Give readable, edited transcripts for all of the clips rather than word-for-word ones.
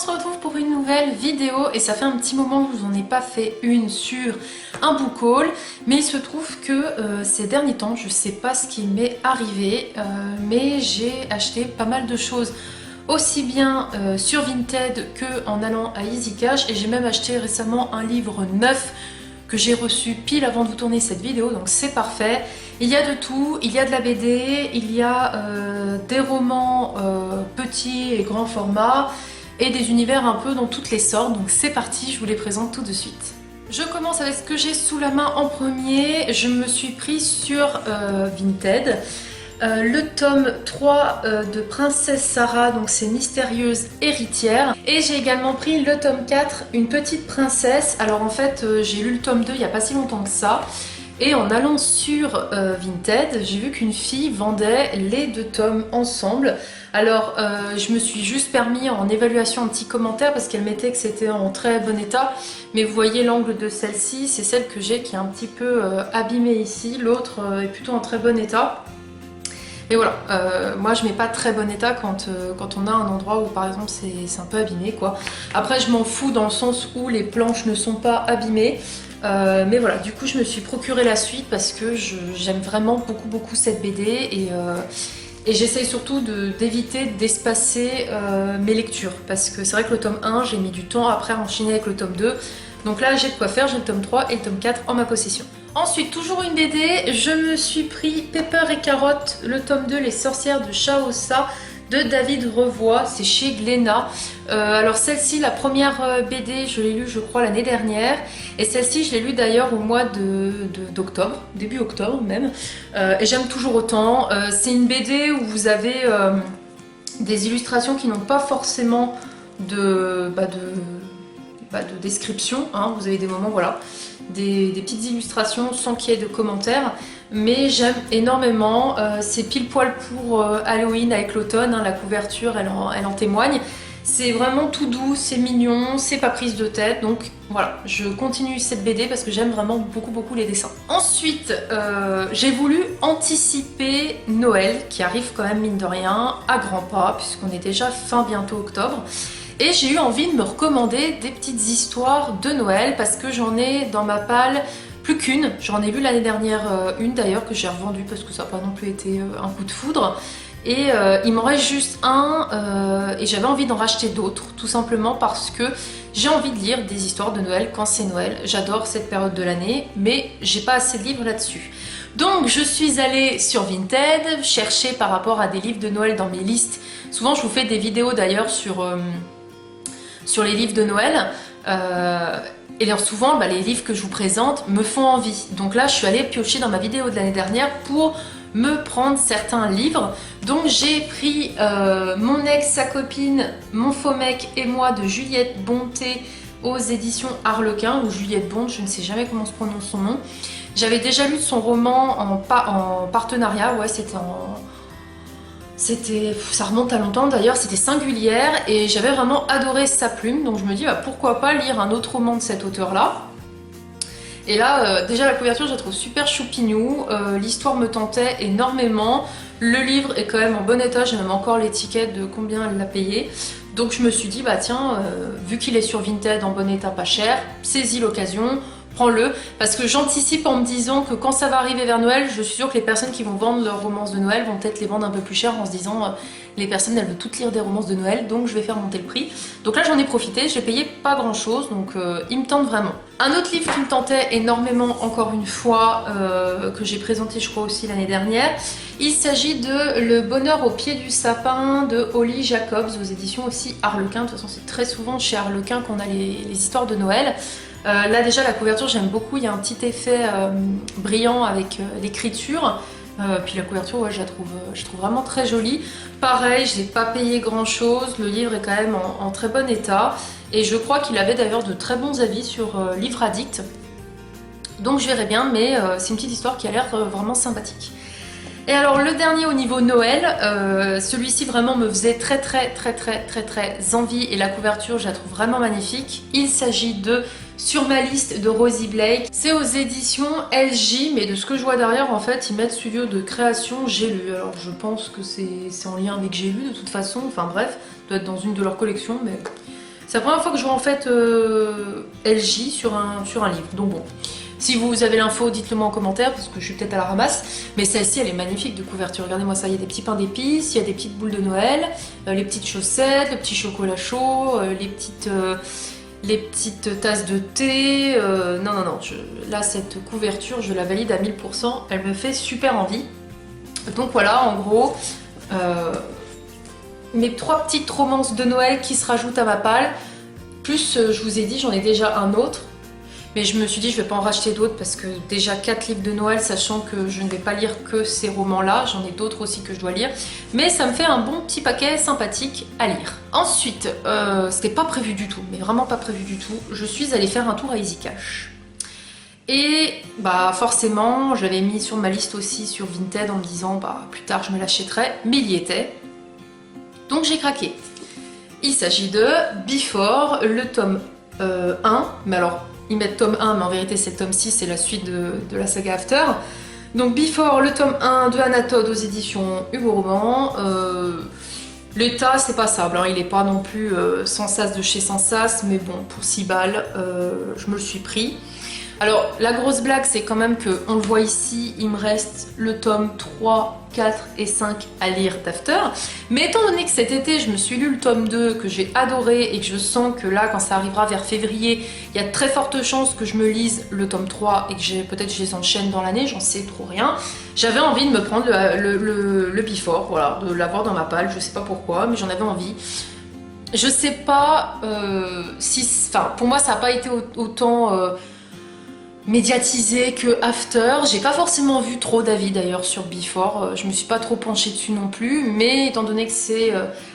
se retrouve pour une nouvelle vidéo et ça fait un petit moment que je vous en ai pas fait une sur un book haul, mais il se trouve que ces derniers temps, je sais pas ce qui m'est arrivé, mais j'ai acheté pas mal de choses aussi bien sur Vinted que en allant à Easy Cash, et j'ai même acheté récemment un livre neuf que j'ai reçu pile avant de vous tourner cette vidéo, donc c'est parfait. Il y a de tout, il y a de la BD, il y a des romans petits et grands formats et des univers un peu dans toutes les sortes, donc c'est parti, je vous les présente tout de suite. Je commence avec ce que j'ai sous la main en premier. Je me suis pris sur Vinted le tome 3 de Princesse Sarah, donc c'est Mystérieuse héritière. Et j'ai également pris le tome 4, Une petite princesse. Alors en fait, j'ai lu le tome 2 il n'y a pas si longtemps que ça. Et en allant sur Vinted, j'ai vu qu'une fille vendait les deux tomes ensemble. Alors je me suis juste permis en évaluation un petit commentaire parce qu'elle mettait que c'était en très bon état. Mais vous voyez l'angle de celle-ci, c'est celle que j'ai qui est un petit peu abîmée ici. L'autre est plutôt en très bon état. Et voilà, moi je mets pas très bon état quand on a un endroit où par exemple c'est un peu abîmé quoi. Après je m'en fous dans le sens où les planches ne sont pas abîmées. Mais voilà, du coup je me suis procuré la suite parce que j'aime vraiment beaucoup cette BD et j'essaye surtout d'éviter d'espacer mes lectures. Parce que c'est vrai que le tome 1 j'ai mis du temps après à enchaîner avec le tome 2. Donc là j'ai de quoi faire, j'ai le tome 3 et le tome 4 en ma possession. Ensuite, toujours une BD, je me suis pris Pepper et Carotte, le tome 2, Les sorcières de Chaosa, de David Revoy, c'est chez Glénat. Alors celle-ci, la première BD, je l'ai lue je crois l'année dernière, et celle-ci je l'ai lue d'ailleurs au mois d'octobre, début octobre même, et j'aime toujours autant. C'est une BD où vous avez des illustrations qui n'ont pas forcément de description, hein. Vous avez des moments, voilà, des petites illustrations sans qu'il y ait de commentaires, mais j'aime énormément. C'est pile poil pour Halloween avec l'automne, hein. La couverture elle en témoigne. C'est vraiment tout doux, c'est mignon, c'est pas prise de tête, donc voilà, je continue cette BD parce que j'aime vraiment beaucoup les dessins. Ensuite, j'ai voulu anticiper Noël, qui arrive quand même mine de rien, à grands pas, puisqu'on est déjà fin bientôt octobre. Et j'ai eu envie de me recommander des petites histoires de Noël parce que j'en ai dans ma palle plus qu'une. J'en ai lu l'année dernière une d'ailleurs que j'ai revendue parce que ça n'a pas non plus été un coup de foudre. Et il m'en reste juste un et j'avais envie d'en racheter d'autres tout simplement parce que j'ai envie de lire des histoires de Noël quand c'est Noël. J'adore cette période de l'année mais j'ai pas assez de livres là-dessus. Donc je suis allée sur Vinted chercher par rapport à des livres de Noël dans mes listes. Souvent je vous fais des vidéos d'ailleurs sur les livres de Noël, et alors souvent les livres que je vous présente me font envie. Donc là je suis allée piocher dans ma vidéo de l'année dernière pour me prendre certains livres. Donc j'ai pris Mon ex, sa copine, Mon faux mec et moi de Juliette Bonté aux éditions Harlequin, ou Juliette Bond, je ne sais jamais comment se prononce son nom. J'avais déjà lu son roman en partenariat, ouais, ça remonte à longtemps d'ailleurs, c'était Singulière, et j'avais vraiment adoré sa plume, donc je me dis pourquoi pas lire un autre roman de cet auteur-là. Et là, déjà la couverture je la trouve super choupignou, l'histoire me tentait énormément, le livre est quand même en bon état, j'ai même encore l'étiquette de combien elle l'a payé. Donc je me suis dit tiens, vu qu'il est sur Vinted en bon état pas cher, saisis l'occasion, prends-le, parce que j'anticipe en me disant que quand ça va arriver vers Noël, je suis sûre que les personnes qui vont vendre leurs romances de Noël vont peut-être les vendre un peu plus cher en se disant les personnes elles veulent toutes lire des romances de Noël, donc je vais faire monter le prix. Donc là j'en ai profité, j'ai payé pas grand chose, donc il me tente vraiment. Un autre livre qui me tentait énormément, encore une fois, que j'ai présenté je crois aussi l'année dernière, il s'agit de Le bonheur au pied du sapin de Holly Jacobs aux éditions aussi Harlequin. De toute façon c'est très souvent chez Harlequin qu'on a les histoires de Noël. Là déjà la couverture j'aime beaucoup, il y a un petit effet brillant avec l'écriture, puis la couverture ouais, je la trouve vraiment très jolie. Pareil, je n'ai pas payé grand chose, le livre est quand même en très bon état et je crois qu'il avait d'ailleurs de très bons avis sur Livre Addict, donc je verrai bien, mais c'est une petite histoire qui a l'air vraiment sympathique. Et alors le dernier au niveau Noël, celui-ci vraiment me faisait très envie et la couverture je la trouve vraiment magnifique. Il s'agit de Sur ma liste de Rosie Blake. C'est aux éditions LJ, mais de ce que je vois derrière en fait ils mettent studio de création J'ai lu. Alors je pense que c'est en lien avec J'ai lu de toute façon, enfin bref, doit être dans une de leurs collections, C'est la première fois que je vois en fait LJ sur un livre. Donc bon, si vous avez l'info, dites-le moi en commentaire parce que je suis peut-être à la ramasse. Mais celle-ci, elle est magnifique de couverture. Regardez-moi ça, il y a des petits pains d'épices, il y a des petites boules de Noël, les petites chaussettes, le petit chocolat chaud, les petites tasses de thé. Non, là, cette couverture, je la valide à 1000%. Elle me fait super envie. Donc voilà, en gros, mes 3 petites romances de Noël qui se rajoutent à ma palle. Plus, je vous ai dit, j'en ai déjà un autre. Mais je me suis dit, je vais pas en racheter d'autres parce que déjà 4 livres de Noël, sachant que je ne vais pas lire que ces romans-là. J'en ai d'autres aussi que je dois lire. Mais ça me fait un bon petit paquet sympathique à lire. Ensuite, c'était pas prévu du tout, mais vraiment pas prévu du tout. Je suis allée faire un tour à Easy Cash. Et bah forcément, je l'avais mis sur ma liste aussi sur Vinted en me disant, bah plus tard je me l'achèterai. Mais il y était. Donc j'ai craqué. Il s'agit de Before, le tome 1. Mais alors, ils mettent tome 1, mais en vérité c'est le tome 6, c'est la suite de la saga After. Donc Before, le tome 1 de Anna Todd aux éditions Hugo Roman. L'état, c'est passable, hein. Il n'est pas non plus sans sas de chez sans sas, mais bon, pour 6 balles, je me le suis pris. Alors, la grosse blague, c'est quand même que, on le voit ici, il me reste le tome 3, 4 et 5 à lire d'After. Mais étant donné que cet été, je me suis lu le tome 2, que j'ai adoré, et que je sens que là, quand ça arrivera vers février, il y a de très fortes chances que je me lise le tome 3 et que peut-être je les enchaîne dans l'année, j'en sais trop rien. J'avais envie de me prendre le Before, voilà, de l'avoir dans ma palle, je sais pas pourquoi, mais j'en avais envie. Je sais pas si... Enfin, pour moi, ça n'a pas été autant... médiatisé que After. J'ai pas forcément vu trop d'avis d'ailleurs sur Before, je me suis pas trop penchée dessus non plus, mais étant donné que c'est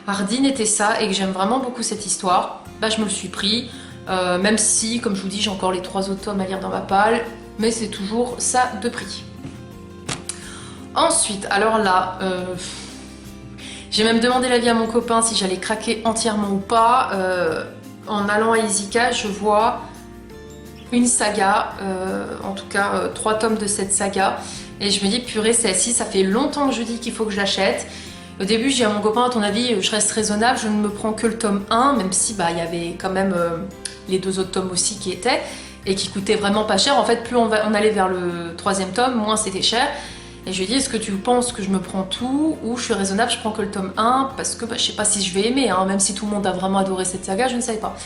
Hardin et Tessa et que j'aime vraiment beaucoup cette histoire, bah je me le suis pris, même si, comme je vous dis, j'ai encore les 3 autres tomes à lire dans ma palle, mais c'est toujours ça de prix. Ensuite, alors là, j'ai même demandé l'avis à mon copain si j'allais craquer entièrement ou pas. En allant à Easy Cash, je vois une saga, en tout cas 3 tomes de cette saga, et je me dis purée, celle-ci, ça fait longtemps que je dis qu'il faut que je l'achète. Au début, je dis à mon copain, à ton avis, je reste raisonnable, je ne me prends que le tome 1, même si bah il y avait quand même les 2 autres tomes aussi qui étaient, et qui coûtaient vraiment pas cher. En fait, plus on allait vers le 3e tome, moins c'était cher. Et je lui ai dit, est-ce que tu penses que je me prends tout, ou je suis raisonnable, je prends que le tome 1, parce que bah, je sais pas si je vais aimer, hein, même si tout le monde a vraiment adoré cette saga, je ne savais pas.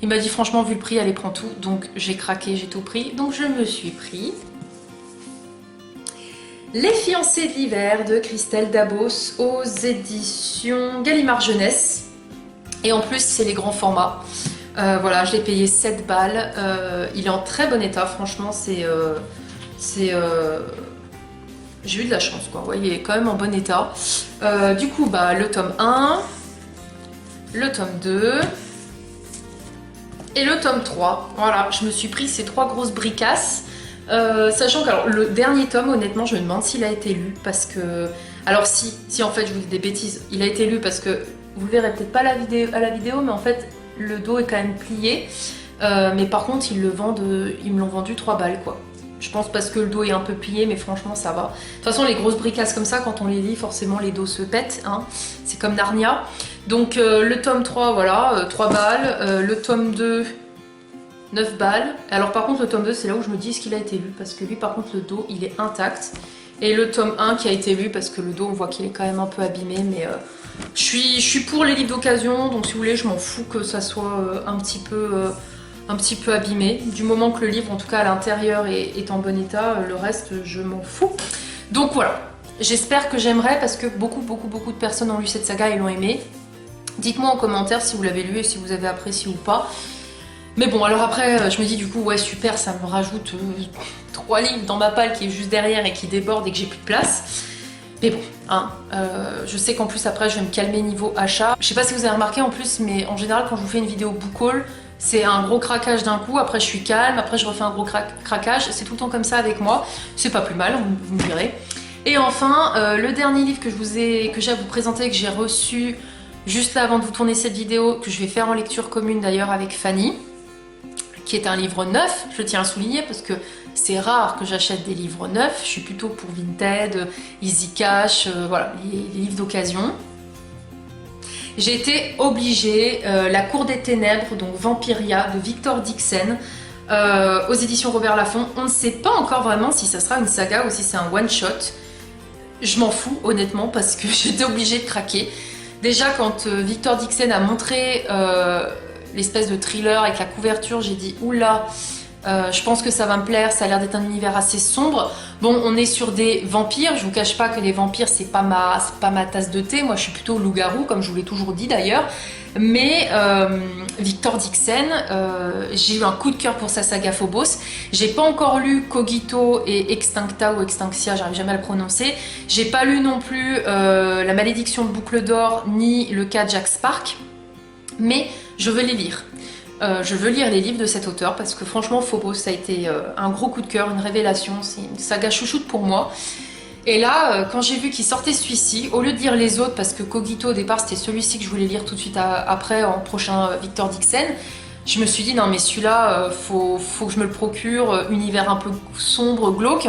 Il m'a dit franchement, vu le prix, allez, prends tout. Donc j'ai craqué, j'ai tout pris. Donc je me suis pris Les fiancés de l'hiver de Christelle Dabos aux éditions Gallimard Jeunesse. Et en plus, c'est les grands formats. Voilà, je l'ai payé 7 balles. Il est en très bon état, franchement, j'ai eu de la chance, quoi. Vous voyez, il est quand même en bon état. Du coup, bah, le tome 1, le tome 2... et le tome 3, voilà, je me suis pris ces 3 grosses bricasses, sachant que alors, le dernier tome, honnêtement, je me demande s'il a été lu, parce que... Alors si en fait je vous dis des bêtises, il a été lu parce que, vous le verrez peut-être pas à la vidéo, mais en fait, le dos est quand même plié, mais par contre, ils me l'ont vendu 3 balles, quoi. Je pense parce que le dos est un peu plié, mais franchement, ça va. De toute façon, les grosses bricasses comme ça, quand on les lit, forcément, les dos se pètent, hein. C'est comme Narnia. Donc le tome 3, voilà, 3 balles. Le tome 2, 9 balles. Alors par contre, le tome 2, c'est là où je me dis, est-ce qu'il a été lu? Parce que lui, par contre, le dos, il est intact. Et le tome 1 qui a été lu, parce que le dos, on voit qu'il est quand même un peu abîmé. Mais je suis pour les livres d'occasion, donc si vous voulez, je m'en fous que ça soit un petit peu abîmé. Du moment que le livre, en tout cas à l'intérieur, est en bon état, le reste, je m'en fous. Donc voilà, j'espère que j'aimerais, parce que beaucoup de personnes ont lu cette saga et l'ont aimé. Dites-moi en commentaire si vous l'avez lu et si vous avez apprécié ou pas. Mais bon, alors après, je me dis du coup, ouais super, ça me rajoute 3 livres dans ma palle qui est juste derrière et qui déborde et que j'ai plus de place. Mais bon, hein, je sais qu'en plus après, je vais me calmer niveau achat. Je sais pas si vous avez remarqué en plus, mais en général, quand je vous fais une vidéo book haul, c'est un gros craquage d'un coup, après je suis calme, après je refais un gros craquage. C'est tout le temps comme ça avec moi. C'est pas plus mal, vous me direz. Et enfin, le dernier livre que j'ai à vous présenter, que j'ai reçu juste là avant de vous tourner cette vidéo, que je vais faire en lecture commune d'ailleurs avec Fanny, qui est un livre neuf, je tiens à souligner parce que c'est rare que j'achète des livres neufs, je suis plutôt pour Vinted, Easy Cash, voilà, les livres d'occasion. j'ai été obligée, La Cour des Ténèbres, donc Vampiria de Victor Dixen, aux éditions Robert Laffont. On ne sait pas encore vraiment si ça sera une saga ou si c'est un one-shot. Je m'en fous honnêtement parce que j'étais obligée de craquer. Déjà quand Victor Dixen a montré l'espèce de thriller avec la couverture, j'ai dit oula, je pense que ça va me plaire, ça a l'air d'être un univers assez sombre. Bon, on est sur des vampires, je vous cache pas que les vampires c'est pas ma tasse de thé, moi je suis plutôt loup-garou comme je vous l'ai toujours dit d'ailleurs. Mais Victor Dixen, j'ai eu un coup de cœur pour sa saga Phobos. J'ai pas encore lu Cogito et Extincta ou Extinctia, j'arrive jamais à le prononcer. J'ai pas lu non plus La Malédiction de Boucle d'Or ni Le cas Jack Spark, mais je veux les lire. Je veux lire les livres de cet auteur parce que franchement Phobos ça a été un gros coup de cœur, une révélation, c'est une saga chouchoute pour moi. Et là, quand j'ai vu qu'il sortait celui-ci, au lieu de lire les autres, parce que Cogito au départ c'était celui-ci que je voulais lire tout de suite après, en prochain Victor Dixen, je me suis dit non mais celui-là, faut que je me le procure, univers un peu sombre, glauque.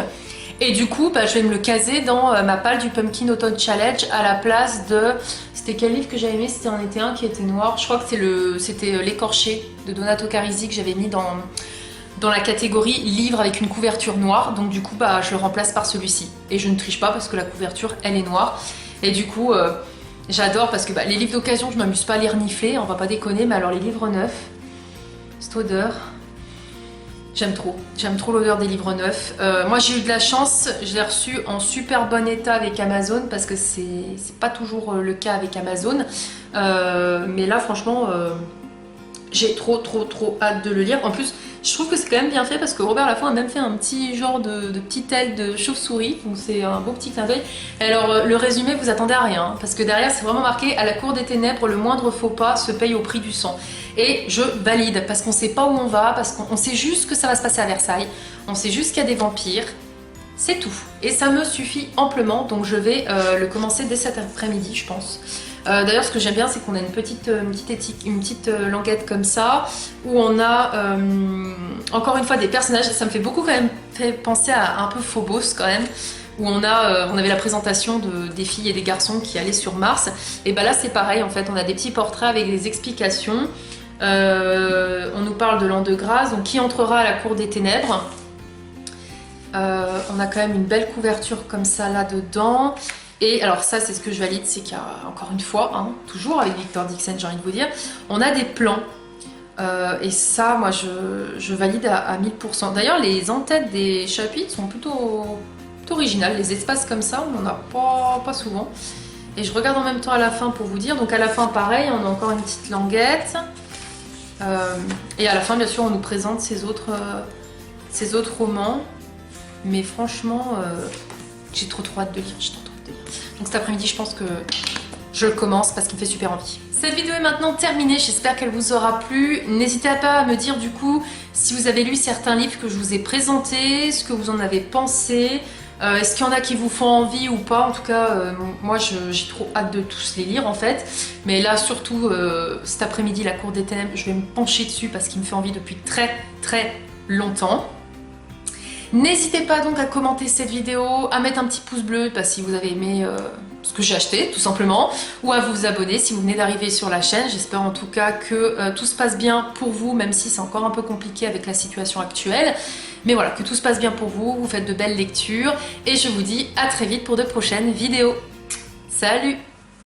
Et du coup, je vais me le caser dans ma palle du Pumpkin Autumn Challenge à la place de... C'était quel livre que j'avais aimé? C'était un été un qui était noir. Je crois que c'était L'écorché de Donato Carisi que j'avais mis dans la catégorie livre avec une couverture noire. Donc du coup, je le remplace par celui-ci. Et je ne triche pas parce que la couverture, elle est noire. Et du coup, j'adore parce que les livres d'occasion, je m'amuse pas à les renifler, on va pas déconner. Mais alors les livres neufs, cette odeur... J'aime trop l'odeur des livres neufs. Moi j'ai eu de la chance, je l'ai reçu en super bon état avec Amazon parce que c'est pas toujours le cas avec Amazon. Mais là franchement, j'ai trop hâte de le lire. En plus, je trouve que c'est quand même bien fait parce que Robert Laffont a même fait un petit genre de petite aile de chauve-souris. Donc c'est un beau petit clin d'œil. Alors le résumé, vous attendez à rien hein, parce que derrière c'est vraiment marqué: à la cour des ténèbres, le moindre faux pas se paye au prix du sang. Et je valide parce qu'on sait pas où on va, parce qu'on sait juste que ça va se passer à Versailles. On sait juste qu'il y a des vampires. C'est tout. Et ça me suffit amplement. Donc je vais le commencer dès cet après-midi, je pense. D'ailleurs, ce que j'aime bien, c'est qu'on a une petite languette comme ça, où on a encore une fois des personnages. Ça me fait beaucoup quand même fait penser à un peu Phobos quand même, où on avait la présentation des filles et des garçons qui allaient sur Mars. Et là, c'est pareil en fait. On a des petits portraits avec des explications. On nous parle de l'an de grâce, donc qui entrera à la cour des ténèbres. On a quand même une belle couverture comme ça là-dedans. Et alors ça c'est ce que je valide, c'est qu'il y a encore une fois, hein, toujours avec Victor Dixen j'ai envie de vous dire, on a des plans. Et ça moi je valide à 1000%. D'ailleurs les en-têtes des chapitres sont plutôt originales, les espaces comme ça on n'en a pas souvent. Et je regarde en même temps à la fin pour vous dire, donc à la fin pareil, on a encore une petite languette. Et à la fin bien sûr on nous présente ces autres romans. Mais franchement, j'ai trop hâte de lire, Donc cet après-midi, je pense que je le commence parce qu'il me fait super envie. Cette vidéo est maintenant terminée, j'espère qu'elle vous aura plu. N'hésitez pas à me dire du coup si vous avez lu certains livres que je vous ai présentés, ce que vous en avez pensé. Est-ce qu'il y en a qui vous font envie ou pas? En tout cas, moi j'ai trop hâte de tous les lire en fait. Mais là surtout, cet après-midi, La Cour des Ténèbres, je vais me pencher dessus parce qu'il me fait envie depuis très longtemps. N'hésitez pas donc à commenter cette vidéo, à mettre un petit pouce bleu si vous avez aimé ce que j'ai acheté tout simplement, ou à vous abonner si vous venez d'arriver sur la chaîne. J'espère en tout cas que tout se passe bien pour vous, même si c'est encore un peu compliqué avec la situation actuelle. Mais voilà, que tout se passe bien pour vous, vous faites de belles lectures, et je vous dis à très vite pour de prochaines vidéos. Salut!